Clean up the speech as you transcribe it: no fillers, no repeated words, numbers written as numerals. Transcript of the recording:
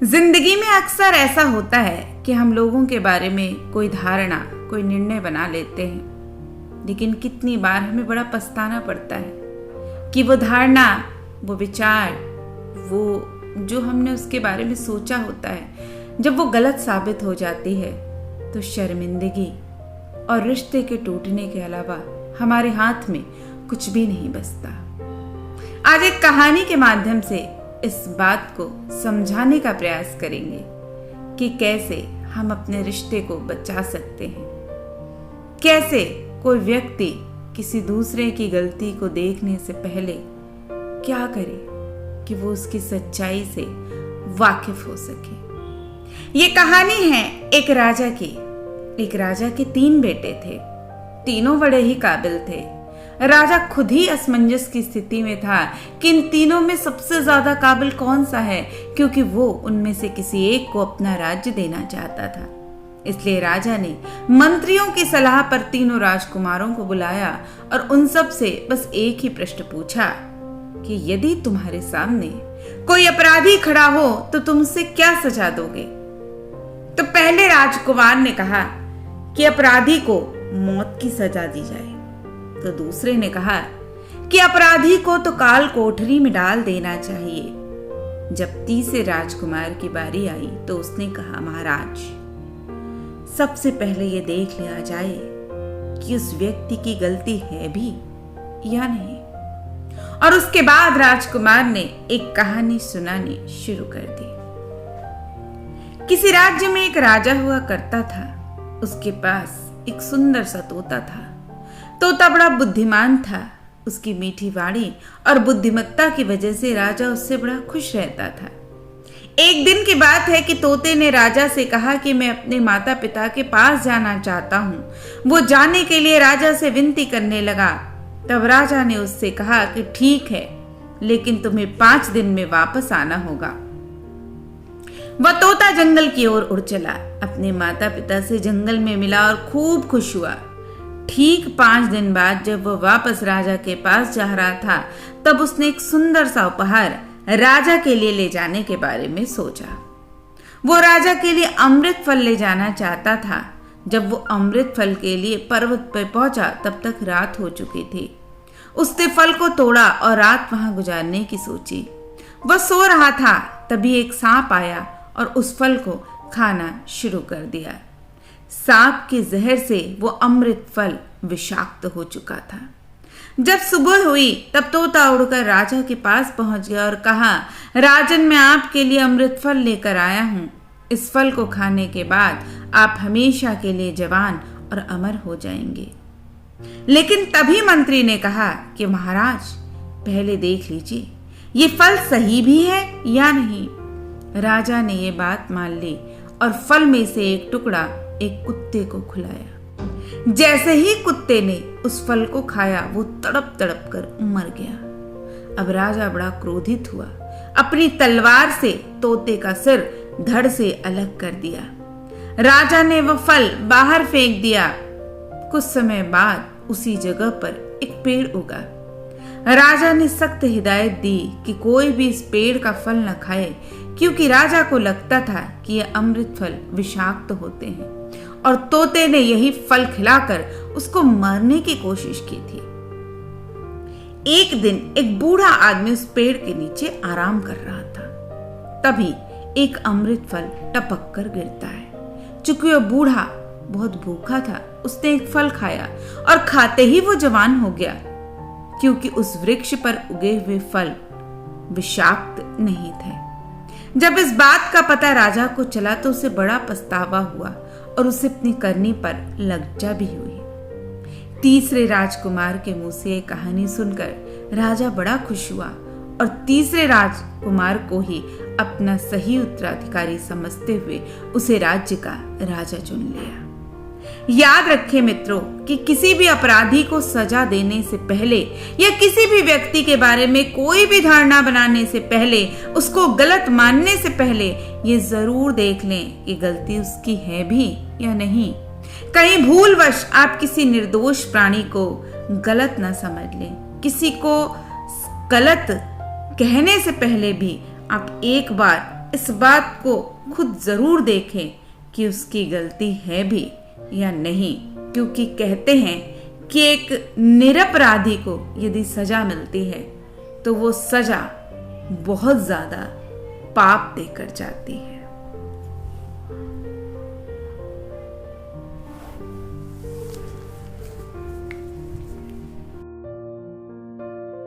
जिंदगी में अक्सर ऐसा होता है कि हम लोगों के बारे में कोई धारणा, कोई निर्णय बना लेते हैं, लेकिन कितनी बार हमें बड़ा पछताना पड़ता है कि वो धारणा, वो विचार, वो जो हमने उसके बारे में सोचा होता है, जब वो गलत साबित हो जाती है तो शर्मिंदगी और रिश्ते के टूटने के अलावा हमारे हाथ में कुछ भी नहीं बचता। आज एक कहानी के माध्यम से इस बात को समझाने का प्रयास करेंगे कि कैसे हम अपने रिश्ते को बचा सकते हैं, कैसे कोई व्यक्ति किसी दूसरे की गलती को देखने से पहले क्या करे कि वो उसकी सच्चाई से वाकिफ हो सके। ये कहानी है एक राजा की। एक राजा के 3 बेटे थे, तीनों बड़े ही काबिल थे। राजा खुद ही असमंजस की स्थिति में था कि इन तीनों में सबसे ज्यादा काबिल कौन सा है, क्योंकि वो उनमें से किसी एक को अपना राज्य देना चाहता था। इसलिए राजा ने मंत्रियों की सलाह पर तीनों राजकुमारों को बुलाया और उन सब से बस एक ही प्रश्न पूछा कि यदि तुम्हारे सामने कोई अपराधी खड़ा हो तो तुम उसे क्या सजा दोगे। तो पहले राजकुमार ने कहा कि अपराधी को मौत की सजा दी जाए। तो दूसरे ने कहा कि अपराधी को तो काल कोठरी में डाल देना चाहिए। जब तीसरे राजकुमार की बारी आई तो उसने कहा, महाराज, सबसे पहले ये देख लिया जाए कि उस व्यक्ति की गलती है भी या नहीं। और उसके बाद राजकुमार ने एक कहानी सुनानी शुरू कर दी। किसी राज्य में एक राजा हुआ करता था। उसके पास एक सुंदर सा तोता था। तोता बड़ा बुद्धिमान था। उसकी मीठी वाणी और बुद्धिमत्ता की वजह से राजा उससे बड़ा खुश रहता था। एक दिन की बात है कि तोते ने राजा से कहा कि मैं अपने माता पिता के पास जाना चाहता हूँ। वो जाने के लिए राजा से विनती करने लगा। तब राजा ने उससे कहा कि ठीक है, लेकिन तुम्हें 5 दिन में वापस आना होगा। वह तोता जंगल की ओर उड़ चला, अपने माता पिता से जंगल में मिला और खूब खुश हुआ। ठीक 5 दिन बाद जब वह वापस राजा के पास जा रहा था, तब उसने एक सुंदर सा उपहार राजा के लिए ले जाने के बारे में सोचा। वो राजा के लिए अमृत फल ले जाना चाहता था। जब वो अमृत फल के लिए पर्वत पर पहुंचा तब तक रात हो चुकी थी। उसने फल को तोड़ा और रात वहां गुजारने की सोची। वह सो रहा था, तभी एक सांप आया और उस फल को खाना शुरू कर दिया। सांप के जहर से वो अमृत फल विषाक्त हो चुका था। जब सुबह हुई तब तोता उड़कर राजा के पास पहुंच गया और कहा, राजन, मैं आपके लिए अमृत फल लेकर आया हूं। इस फल को खाने के बाद आप हमेशा के लिए जवान और अमर हो जाएंगे। लेकिन तभी मंत्री ने कहा कि महाराज, पहले देख लीजिए ये फल सही भी है या नहीं। राजा ने ये बात मान ली और फल में से एक टुकड़ा एक कुत्ते को खिलाया। जैसे ही कुत्ते ने उस फल को खाया, वो तड़प तड़प कर मर गया। अब राजा बड़ा क्रोधित हुआ। अपनी तलवार से तोते का सिर धड़ से अलग कर दिया। राजा ने वह फल बाहर फेंक दिया। कुछ समय बाद उसी जगह पर एक पेड़ उगा। राजा ने सख्त हिदायत दी कि कोई भी इस पेड़ का फल न खाए, क्योंकि राजा को लगता था कि यह अमृत फल विषाक्त होते हैं और तोते ने यही फल खिलाकर उसको मारने की कोशिश की थी। एक दिन एक बूढ़ा आदमी उस पेड़ के नीचे आराम कर रहा था। तभी एक अमृत फल टपक कर गिरता है। चूंकि वह बूढ़ा बहुत भूखा था, उसने एक फल खाया और खाते ही वो जवान हो गया, क्योंकि उस वृक्ष पर उगे हुए फल विषाक्त नहीं थे। जब इस बात का पता राजा को चला तो उसे बड़ा पछतावा हुआ और उसे अपनी करनी पर लज्जा भी हुई। तीसरे राजकुमार के मुंह से यह कहानी सुनकर राजा बड़ा खुश हुआ और तीसरे राजकुमार को ही अपना सही उत्तराधिकारी समझते हुए उसे राज्य का राजा चुन लिया। याद रखें मित्रों कि किसी भी अपराधी को सजा देने से पहले या किसी भी व्यक्ति के बारे में कोई भी धारणा बनाने से पहले, उसको गलत मानने से पहले ये जरूर देख लें कि गलती उसकी है भी या नहीं। कहीं भूलवश आप किसी निर्दोष प्राणी को गलत ना समझ लें। किसी को गलत कहने से पहले भी आप एक बार इस बात को खुद जरूर देखें कि उसकी गलती है भी या नहीं, क्योंकि कहते हैं कि एक निरपराधी को यदि सजा मिलती है तो वो सजा बहुत ज्यादा पाप देकर जाती है।